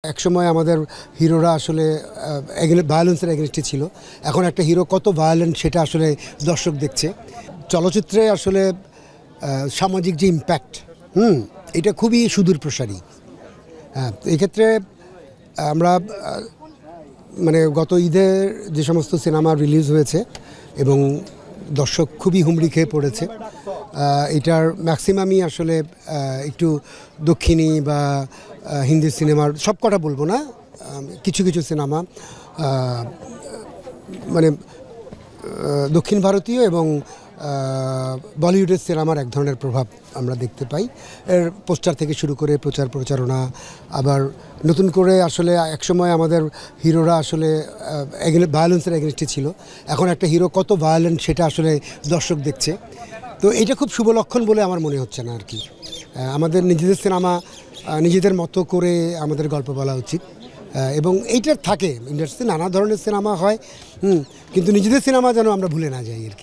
একসময় আমাদের হিরোরা আসলে ভায়োলেন্সের এগেনস্টে ছিল। এখন একটা হিরো কত ভায়োলেন্ট সেটা আসলে দর্শক দেখছে। চলচ্চিত্রে আসলে সামাজিক যে ইম্প্যাক্ট এটা খুবই সুদূর প্রসারী। এই ক্ষেত্রে আমরা মানে গত ঈদে যে সমস্ত সিনেমা রিলিজ হয়েছে এবং দর্শক খুবই হুমড়ি খেয়ে পড়েছে, এটার ম্যাক্সিমামই আসলে একটু দক্ষিণী বা হিন্দি সিনেমার, সব কটা বলবো না, কিছু কিছু সিনেমা মানে দক্ষিণ ভারতীয় এবং বলিউডের সিনেমার এক ধরনের প্রভাব আমরা দেখতে পাই। এর পোস্টার থেকে শুরু করে প্রচারণা, আবার নতুন করে আসলে একসময় আমাদের হিরোরা আসলে ভায়োলেন্সের এগেনস্টে ছিল। এখন একটা হিরো কত ভায়োলেন্ট সেটা আসলে দর্শক দেখছে। তো এটা খুব শুভ লক্ষণ বলে আমার মনে হচ্ছে না আর কি। আমাদের নিজেদের সিনেমা নিজেদের মতো করে আমাদের গল্প বলা উচিত, এবং এইটার থাকে ইন্ডাস্ট্রিতে নানা ধরনের সিনেমা হয়, কিন্তু নিজেদের সিনেমা যেন আমরা ভুলে না যাই আর কি।